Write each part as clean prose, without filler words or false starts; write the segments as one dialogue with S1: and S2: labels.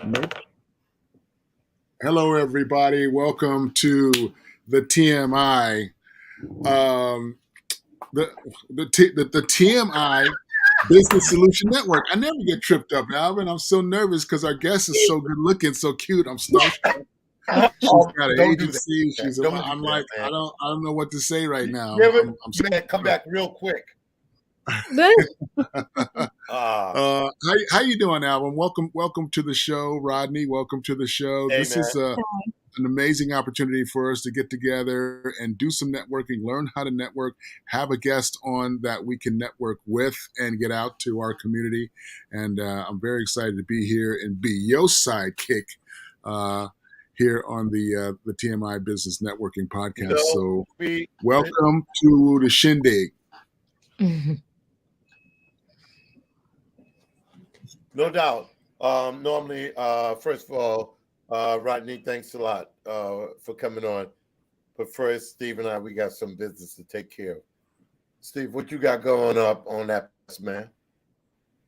S1: Nope. Hello, everybody. Welcome to the TMI. Um, the TMI Business Solution Network. I never get tripped up, Alvin. I'm so nervous because our guest is so good looking, so cute. I'm starstruck. She's got an
S2: Don't do
S1: agency.
S2: that.
S1: She's.
S2: Don't do
S1: I'm
S2: that,
S1: like,
S2: man.
S1: I don't know what to say right now.
S2: Never,
S1: I'm so
S2: man, come back real quick.
S1: how you doing, Alvin? Welcome to the show, Rodney. Welcome to the show.
S2: Hey,
S1: This
S2: man.
S1: is an amazing opportunity for us to get together and do some networking, learn how to network, have a guest on that we can network with and get out to our community. And I'm very excited to be here and be your sidekick here on the TMI Business Networking Podcast. So welcome to the shindig.
S2: No doubt. Normally, first of all, Rodney, thanks a lot for coming on. But first, Steve and I, we got some business to take care of. Steve, what you got going up on that, man?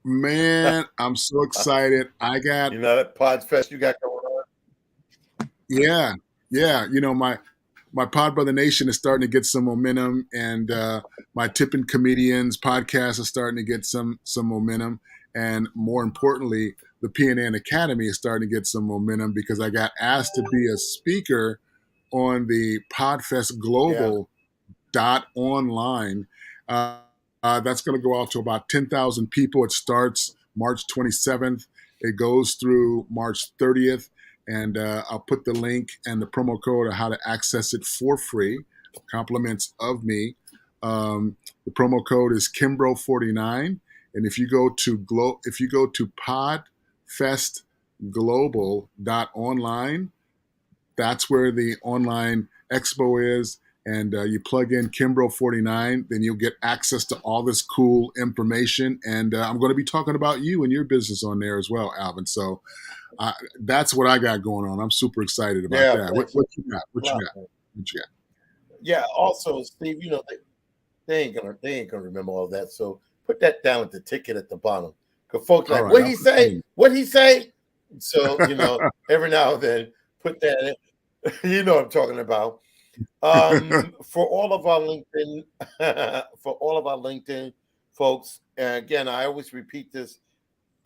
S1: Man, I'm so excited. I got
S2: that Pods Fest you got going on?
S1: yeah. My Pod Brother Nation is starting to get some momentum, and my Tipping Comedians podcast is starting to get some momentum, and more importantly, the PNN Academy is starting to get some momentum because I got asked to be a speaker on the Podfest Global .online. That's going to go out to about 10,000 people. It starts March 27th. It goes through March 30th. And I'll put the link and the promo code of how to access it for free. Compliments of me. The promo code is Kimbrough 49. And if you go to podfestglobal.online, that's where the online expo is. And you plug in Kimbrough 49, then you'll get access to all this cool information. And I'm going to be talking about you and your business on there as well, Alvin. So that's what I got going on. I'm super excited about that. What you got? What you got?
S2: Yeah. Also, Steve, they ain't gonna remember all that. So put that down at the ticket at the bottom. Cause folks like, what he say? What he say? So every now and then put that in. You know what I'm talking about. For all of our LinkedIn folks, and again, I always repeat this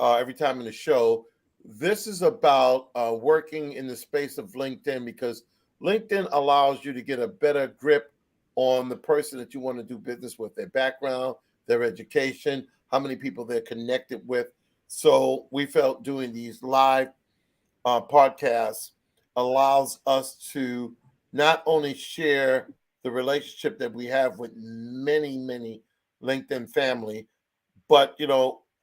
S2: every time in the show. This is about working in the space of LinkedIn because LinkedIn allows you to get a better grip on the person that you want to do business with, their background, their education, how many people they're connected with. So we felt doing these live podcasts allows us to not only share the relationship that we have with many LinkedIn family, but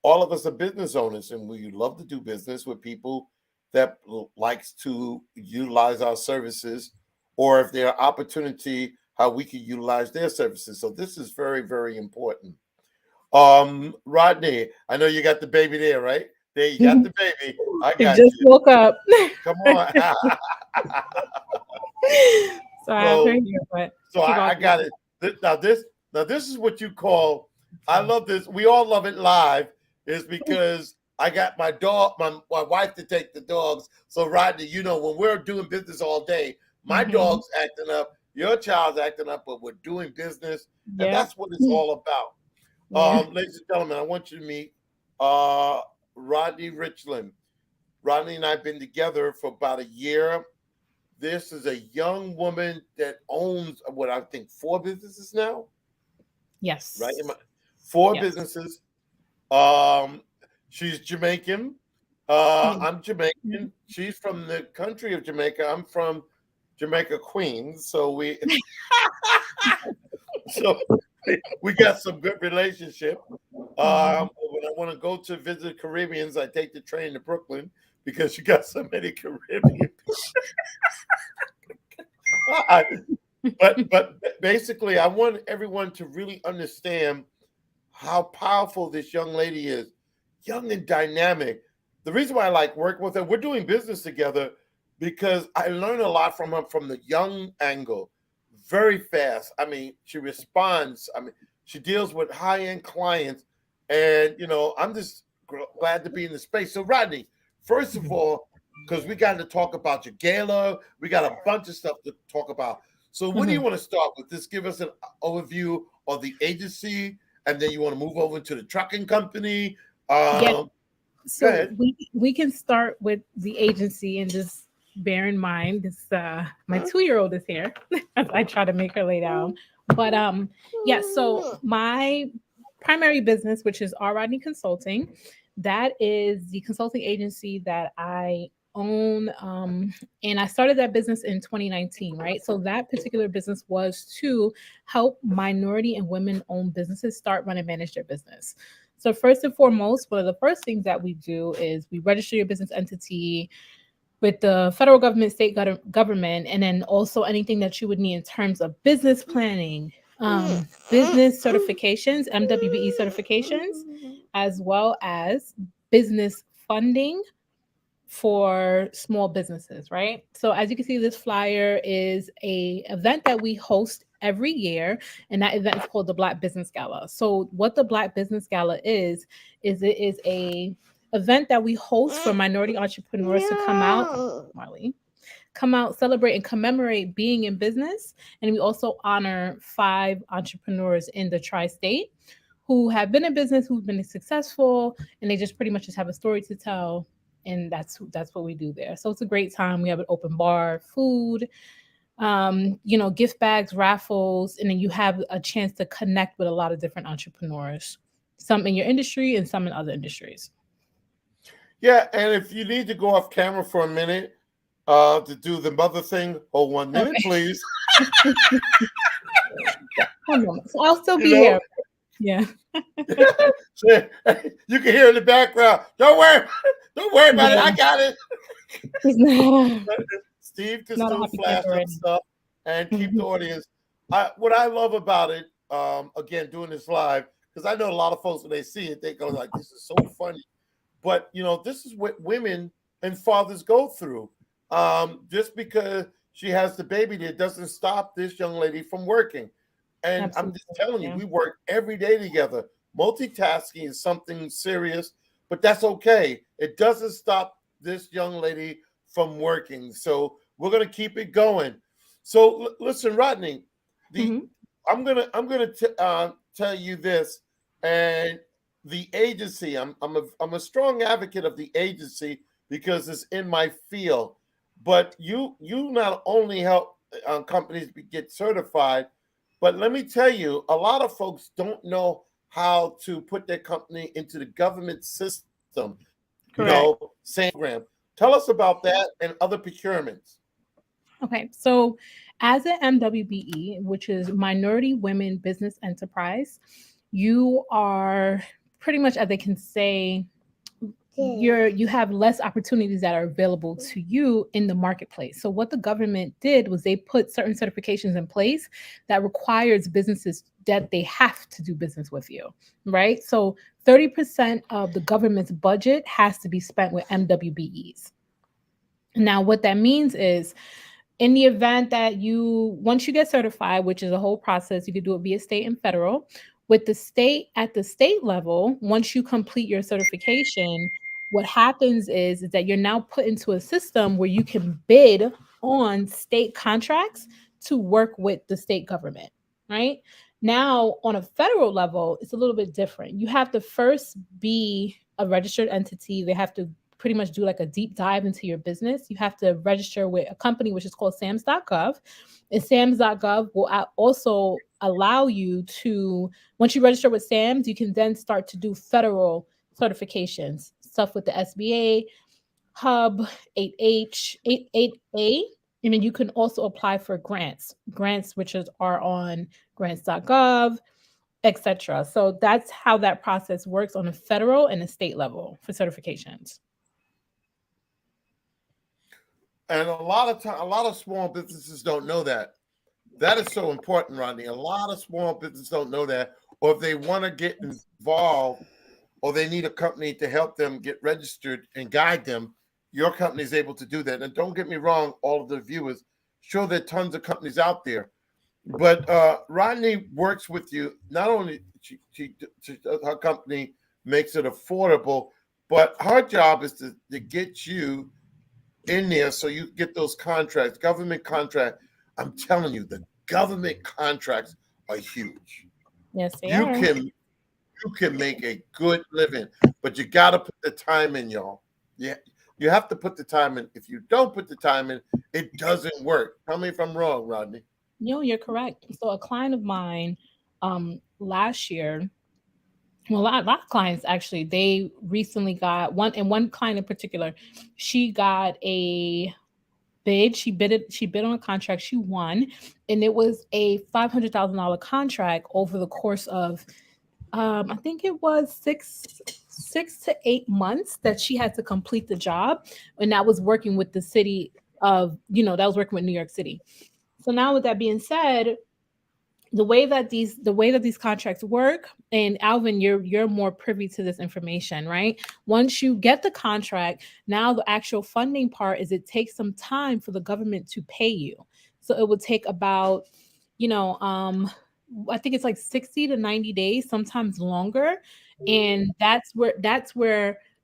S2: all of us are business owners and we love to do business with people that likes to utilize our services, or if there are opportunity how we can utilize their services. So this is very important. Rodney, I know you got the baby there, right? There you got the baby. I got
S3: just you. Woke up.
S2: Come on. So I got it. Now this is what you call. I love this. We all love it live. Is because I got my wife to take the dogs. So Rodney, when we're doing business all day, my dog's acting up, your child's acting up, but we're doing business, and that's what it's all about. Ladies and gentlemen, I want you to meet Rodney Richland. Rodney and I have been together for about a year. This is a young woman that owns what I think 4 businesses now.
S3: Yes.
S2: Right? 4 businesses. She's Jamaican. I'm Jamaican. She's from the country of Jamaica. I'm from Jamaica, Queens. So we got some good relationship. When I want to go to visit Caribbeans, I take the train to Brooklyn because you got so many Caribbean. But basically, I want everyone to really understand how powerful this young lady is, young and dynamic. The reason why I like working with her, we're doing business together because I learn a lot from her from the young angle, very fast. I mean, she responds. I mean, she deals with high-end clients, and I'm just glad to be in the space. So, Rodney, First of all, because we got to talk about your gala, we got a bunch of stuff to talk about. So, what do you want to start with? Just give us an overview of the agency, and then you want to move over to the trucking company.
S3: Yeah.
S2: Go
S3: So
S2: ahead.
S3: we can start with the agency and just bear in mind this my 2-year-old is here as I try to make her lay down. But yeah, so my primary business, which is R. Rodney Consulting, that is the consulting agency that I own. And I started that business in 2019, right? So that particular business was to help minority and women owned businesses start, run, and manage their business. So first and foremost, one of the first things that we do is we register your business entity with the federal government, state government, and then also anything that you would need in terms of business planning, business certifications, MWBE certifications, as well as business funding for small businesses, right? So as you can see, this flyer is a event that we host every year, and that event is called the Black Business Gala. So what the Black Business Gala is it is a event that we host for minority entrepreneurs to come out, Marley, come out, celebrate, and commemorate being in business. And we also honor 5 entrepreneurs in the tri-state who have been in business, who've been successful, and they just pretty much just have a story to tell. And that's what we do there. So it's a great time. We have an open bar, food, gift bags, raffles, and then you have a chance to connect with a lot of different entrepreneurs, some in your industry and some in other industries.
S2: Yeah, and if you need to go off camera for a minute to do the mother thing, hold 1 minute, please.
S3: 1 moment. So I'll still be here. Yeah.
S2: You can hear in the background. Don't worry about it. I got it. Steve can still flash up stuff and keep the audience. What I love about it, again, doing this live, because I know a lot of folks when they see it, they go like, "This is so funny." But this is what women and fathers go through. Just because she has the baby there doesn't stop this young lady from working. And absolutely. I'm just telling you, we work every day together. Multitasking is something serious, but that's okay. It doesn't stop this young lady from working. So we're gonna keep it going. So listen, Rodney, I'm gonna tell you this, and the agency. I'm a strong advocate of the agency because it's in my field. But you not only help companies get certified, but let me tell you, a lot of folks don't know how to put their company into the government system. Same program. Tell us about that and other procurements.
S3: Okay, so as an MWBE, which is Minority Women Business Enterprise, you are pretty much, as they can say, you have less opportunities that are available to you in the marketplace. So what the government did was they put certain certifications in place that requires businesses that they have to do business with you, right? So 30% of the government's budget has to be spent with MWBEs. Now, what that means is in the event that once you get certified, which is a whole process, you could do it via state and federal. With the state, at the state level, once you complete your certification, what happens is that you're now put into a system where you can bid on state contracts to work with the state government, right? Now, on a federal level, it's a little bit different. You have to first be a registered entity. They have to pretty much do like a deep dive into your business. You have to register with a company which is called SAMS.gov. And SAMS.gov will also allow you to, once you register with SAMS, you can then start to do federal certifications, stuff with the SBA, Hub, 8H, 8A, and then you can also apply for grants which are on grants.gov, etc. So that's how that process works on a federal and a state level for certifications.
S2: And a lot of small businesses don't know that. That is so important, Rodney. A lot of small businesses don't know that, or if they want to get involved, or they need a company to help them get registered and guide them, your company is able to do that. And don't get me wrong, all of the viewers, sure, there are tons of companies out there, but Rodney works with you. Not only her company makes it affordable, But her job is to get you in there so you get those contracts, government contract. I'm telling you, the government contracts are huge.
S3: Yes, they
S2: You
S3: are.
S2: can make a good living, but you got to put the time in, y'all. Yeah, you have to put the time in. If you don't put the time in, it doesn't work. Tell me if I'm wrong, Rodney.
S3: No, you're correct. So a client of mine, last year, well, a lot of clients actually, they recently got one, and one client in particular, she got a bid. She bid on a contract. She won, and it was a $500,000 contract over the course of, I think it was six to 8 months that she had to complete the job, and that was working with the city of, that was working with New York City. So now, with that being said, the way that these contracts work, and Alvin, you're more privy to this information, right? Once you get the contract, now the actual funding part is, it takes some time for the government to pay you. So it would take about, you know um I think it's like 60 to 90 days, sometimes longer. And that's where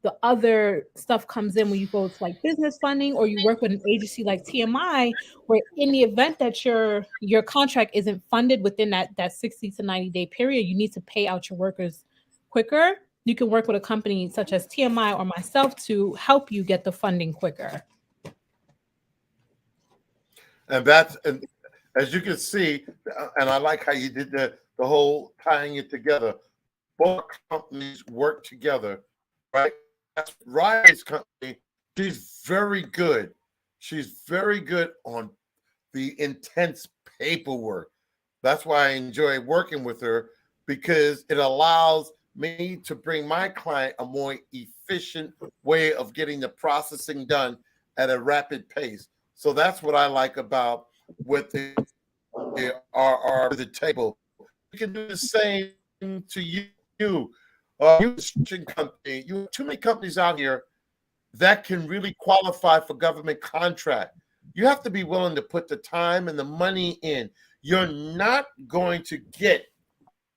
S3: the other stuff comes in, when you go to like business funding, or you work with an agency like TMI, where in the event that your contract isn't funded within that 60 to 90-day period, you need to pay out your workers quicker. You can work with a company such as TMI or myself to help you get the funding quicker.
S2: And as you can see, and I like how you did the whole tying it together. Both companies work together, right? That's Riley's company. She's very good. She's very good on the intense paperwork. That's why I enjoy working with her, because it allows me to bring my client a more efficient way of getting the processing done at a rapid pace. So that's what I like about with the RR the table. You can do the same to you. You construction company. You have too many companies out here that can really qualify for government contract. You have to be willing to put the time and the money in. You're not going to get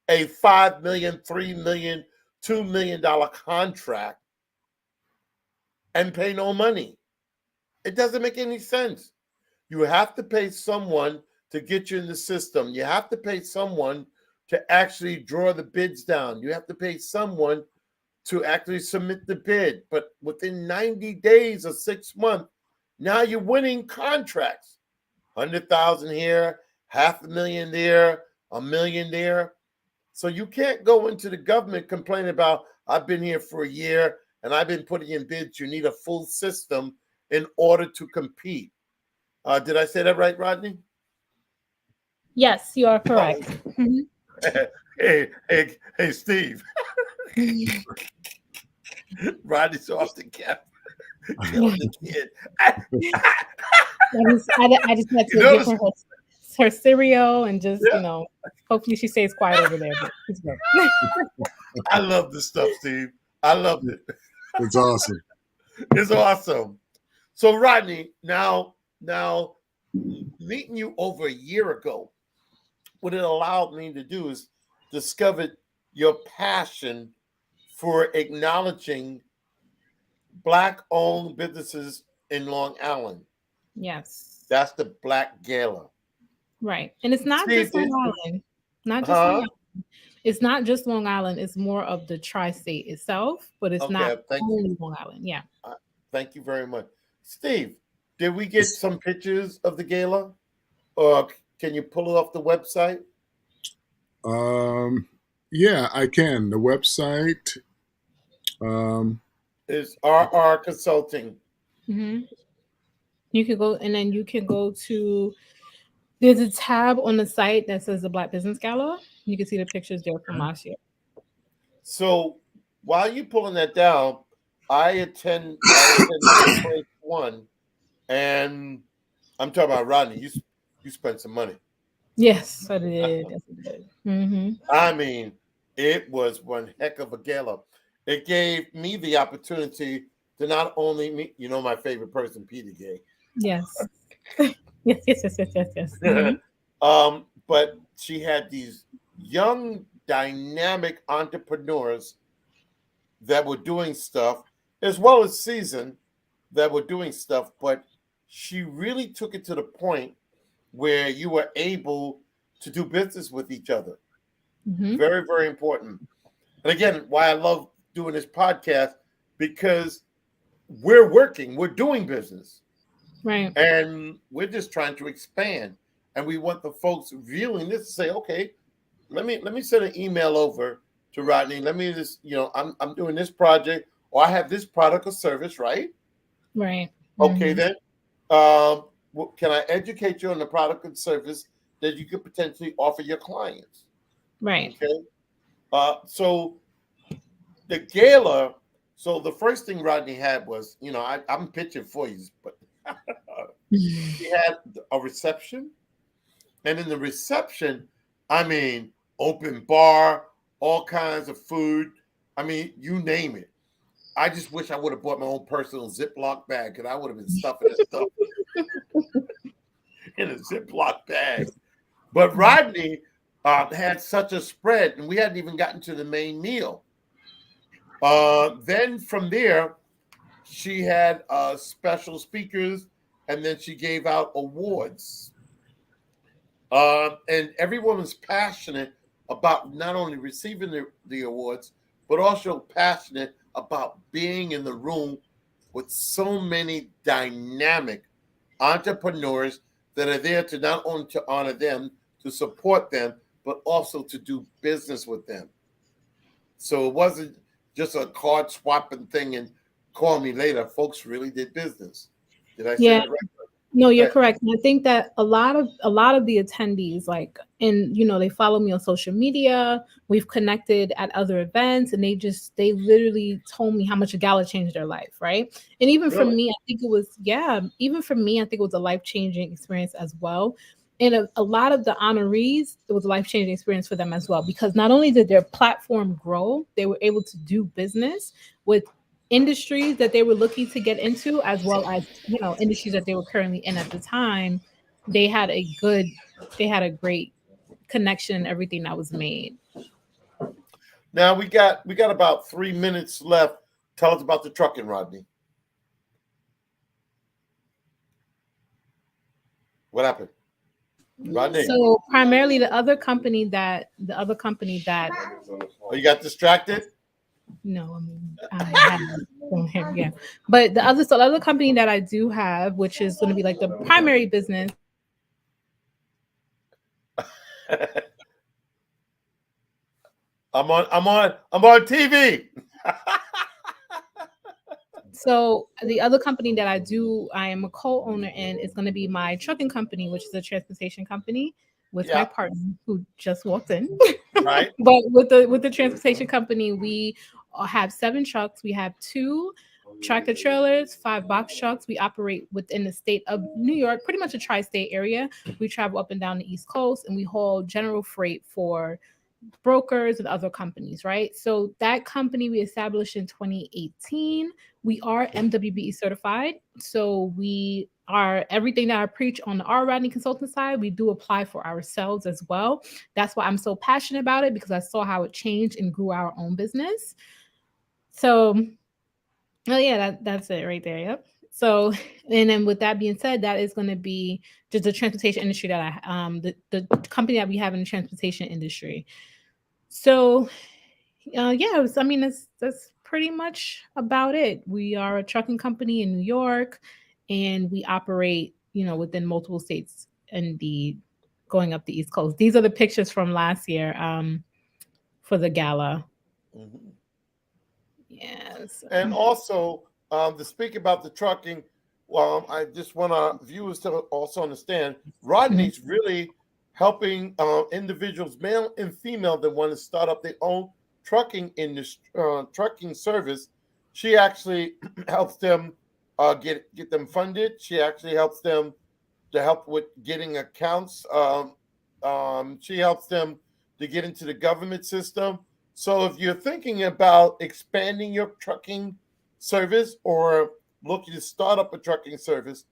S2: a $5 million, $3 million, $2 million contract and pay no money. It doesn't make any sense. You have to pay someone to get you in the system. You have to pay someone to actually draw the bids down. You have to pay someone to actually submit the bid. But within 90 days or 6 months, now you're winning contracts. 100,000 here, 500,000 there, $1 million there. So you can't go into the government complaining about, I've been here for a year and I've been putting in bids. You need a full system in order to compete. Did I say that right, Rodney?
S3: Yes, you are correct. Mhm.
S2: Hey, Steve. Rodney's off the cap. Killing the kid.
S3: I just had to give her cereal, and just, hopefully she stays quiet over there. But it's good.
S2: I love this stuff, Steve. I love it.
S1: It's awesome.
S2: It's awesome. So, Rodney, now meeting you over a year ago, what it allowed me to do is discover your passion for acknowledging Black-owned businesses in Long Island.
S3: Yes.
S2: That's the Black Gala.
S3: Right. And it's not just Long Island. Not just Long Island. It's not just Long Island. It's more of the tri-state itself, but it's not only Long Island. Yeah.
S2: Thank you very much. Steve, did we get some pictures of the gala? Or can you pull it off the website?
S1: Yeah, I can. The website
S2: is RR Consulting.
S3: Mm-hmm. You can go, and then you can go to, there's a tab on the site that says the Black Business Gala. You can see the pictures there from last year.
S2: So while you're pulling that down, I attend one, and I'm talking about Rodney. You spent some money.
S3: Yes, I did. Yes, I did. Mm-hmm.
S2: I mean, it was one heck of a gala. It gave me the opportunity to not only meet, my favorite person, Peter Gay.
S3: Yes. yes.
S2: Mm-hmm. But she had these young, dynamic entrepreneurs that were doing stuff, as well as seasoned, that were doing stuff, but she really took it to the point where you were able to do business with each other.
S3: Mm-hmm.
S2: Very, very important. And again, why I love doing this podcast, because we're doing business,
S3: Right.
S2: and we're just trying to expand. And we want the folks viewing this to say, okay, let me send an email over to Rodney. Let me just, I'm doing this project, or I have this product or service, right?
S3: Right.
S2: Okay,
S3: Mm-hmm.
S2: then. Can I educate you on the product and service that you could potentially offer your clients?
S3: Right.
S2: Okay. So the gala. So the first thing Rodney had was, I'm pitching for you, but he had a reception, and in the reception, I mean, open bar, all kinds of food. I mean, you name it. I just wish I would have bought my own personal Ziploc bag, because I would have been stuffing that stuff in a Ziploc bag. But Rodney had such a spread, and we hadn't even gotten to the main meal. Then from there, she had special speakers, and then she gave out awards. And everyone was passionate about not only receiving the awards, but also passionate about being in the room with so many dynamic entrepreneurs that are there to not only to honor them, to support them, but also to do business with them. So it wasn't just a card swapping thing and call me later. Folks really did business. Did I say
S3: Yeah.
S2: that right?
S3: No, you're
S2: Right.
S3: correct. And I think that a lot of the attendees, like, and they follow me on social media. We've connected at other events, and they literally told me how much a gala changed their life, right? And even for
S2: Really?
S3: me, I think it was, yeah, even for me, I think it was a life-changing experience as well. And a lot of the honorees, it was a life-changing experience for them as well, because not only did their platform grow, they were able to do business with industries that they were looking to get into, as well as industries that they were currently in at the time. they had a good they had a great connection and everything that was made.
S2: Now we got about 3 minutes left. Tell us about the trucking, Rodney. What happened, Rodney?
S3: So primarily the other company that
S2: Oh, you got distracted.
S3: no, I mean, I have on here, yeah. But the other company that I do have, which is going to be like the primary business.
S2: I'm on TV.
S3: So the other company that I am a co-owner in, is going to be my trucking company, which is a transportation company with my
S2: Yeah,
S3: partner who just walked in.
S2: right.
S3: But with the transportation company, we have 7 trucks. We have 2 tractor trailers, 5 box trucks. We operate within the state of New York, pretty much a tri-state area. We travel up and down the East Coast, and we haul general freight for brokers and other companies, right? So that company we established in 2018. We are MWBE certified. So we are everything that I preach on the R Rodney consultant side, we do apply for ourselves as well. That's why I'm so passionate about it, because I saw how it changed and grew our own business. So, oh yeah, that's it right there. Yep. So, and then with that being said, that is going to be just the transportation industry that the company that we have in the transportation industry. So, yeah, I mean, that's pretty much about it. We are a trucking company in New York, and we operate, within multiple states and going up the East Coast. These are the pictures from last year, for the gala.
S2: Mhm.
S3: Yes.
S2: And also, to speak about the trucking, I just want our viewers to also understand
S3: Mhm.
S2: Rodney's really helping individuals, male and female, that want to start up their own trucking industry, trucking service. She actually helps them get them funded. She actually helps them to help with getting accounts. She helps them to get into the government system. So if you're thinking about expanding your trucking service, or looking to start up a trucking service,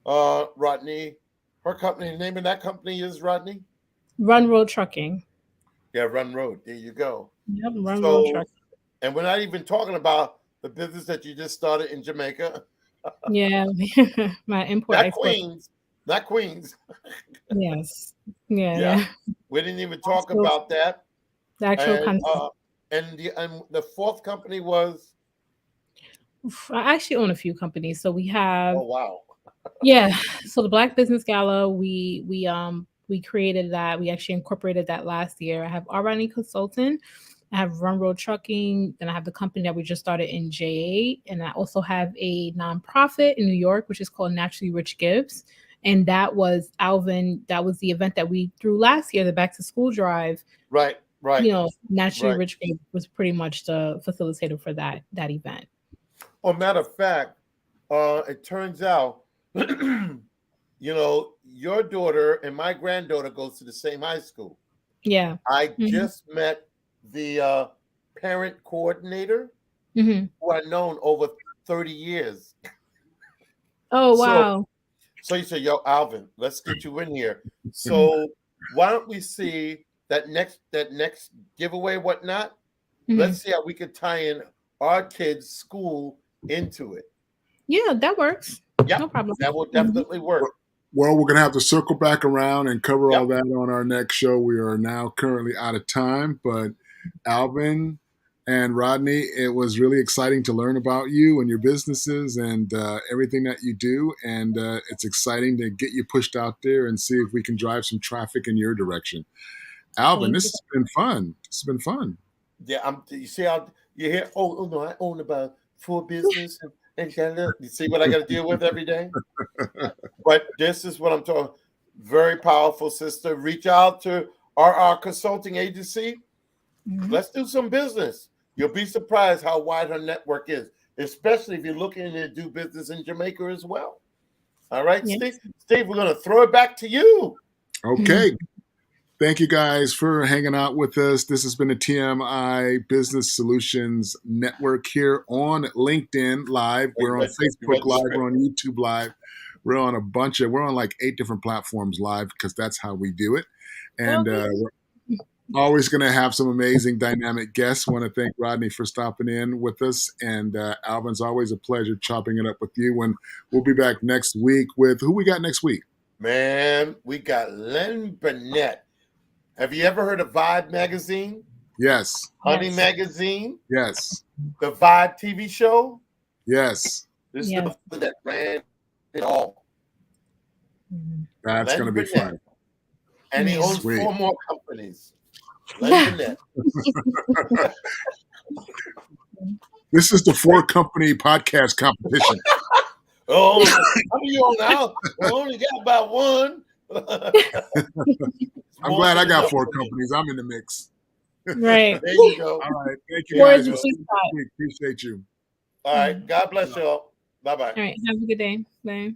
S2: Rodney, her company, the name of that company is Rodney.
S3: Run Road Trucking.
S2: Yeah, Run Road. There you go.
S3: Yep, Run Road
S2: So,
S3: Trucking.
S2: and we're not even talking about the business that you just started in Jamaica.
S3: Yeah, my import
S2: Not
S3: export.
S2: Queens, not Queens.
S3: Yes, yeah,
S2: Yeah,
S3: yeah.
S2: we didn't even talk
S3: So
S2: about that.
S3: the actual
S2: And
S3: concept.
S2: the fourth company was,
S3: I actually own a few companies. So we have,
S2: oh wow,
S3: yeah. So the Black Business Gala, we created that. We actually incorporated that last year. I have R&E Consultant. I have Run Road Trucking. Then I have the company that we just started in J8, and I also have a nonprofit in New York, which is called Naturally Rich Gives. And that was Alvin. That was the event that we threw last year, the back to school drive.
S2: right, right,
S3: Naturally
S2: right.
S3: Rich Gives was pretty much the facilitator for that event.
S2: Well, matter of fact, it turns out, your daughter and my granddaughter goes to the same high school.
S3: Yeah.
S2: I
S3: Mhm.
S2: just met the parent coordinator
S3: Mhm.
S2: who I've known over 30 years.
S3: Oh
S2: So,
S3: wow.
S2: so you say, yo, Alvin, let's get you in here. So why don't we see that next giveaway, whatnot?
S3: Mhm.
S2: Let's see how we could tie in our kids' school into it.
S3: Yeah, that works.
S2: Yep,
S3: No problem.
S2: that will
S3: Mhm.
S2: definitely work.
S1: Well, we're going to have to circle back around and cover all
S2: Yep.
S1: that on our next show. We are now currently out of time, but Alvin and Rodney, it was really exciting to learn about you and your businesses and everything that you do. And it's exciting to get you pushed out there and see if we can drive some traffic in your direction. Alvin,
S3: Thank
S1: this
S3: you.
S1: has been fun. This has been fun.
S2: Yeah, you see how you hear, oh no, I own about 4 business and you see what I got to deal with every day? But this is what I'm talking. Very powerful, sister. Reach out to our consulting agency.
S3: Mhm.
S2: Let's do some business. You'll be surprised how wide her network is, especially if you're looking to do business in Jamaica as well. All right,
S3: Yes.
S2: Steve. Steve, we're going to throw it back to you.
S1: Okay. Thank you guys for hanging out with us. This has been a TMI Business Solutions Network here on LinkedIn Live. We're on Facebook Live. We're on YouTube Live. We're on we're on like 8 different platforms live because that's how we do it. And we're always going to have some amazing dynamic guests. Want to thank Rodney for stopping in with us. And Alvin's always a pleasure chopping it up with you. And we'll be back next week with who we got next week?
S2: Man, we got Len Burnett. Have you ever heard of Vibe Magazine?
S1: Yes.
S2: Honey
S3: Yes.
S2: Magazine?
S1: Yes.
S2: The Vibe TV show?
S1: Yes.
S2: This is
S3: Yes.
S2: the that ran it all.
S3: Mhm.
S1: That's going to be fun.
S2: And he
S3: Yeah.
S2: owns
S1: Sweet.
S2: 4 more companies. Len Burnett.
S1: This is the 4-company podcast competition.
S2: Oh, how many you on now? We only got about 1.
S1: I'm glad I got 4 companies. I'm in the mix.
S3: Right.
S2: There you go.
S1: All right. Thank you
S3: Where's
S1: guys.
S3: the
S1: We'll see you
S3: sweet
S1: next
S3: spot?
S1: week. Appreciate you.
S2: All right. God bless y'all. Bye-bye.
S3: All right. Have a good day. Bye.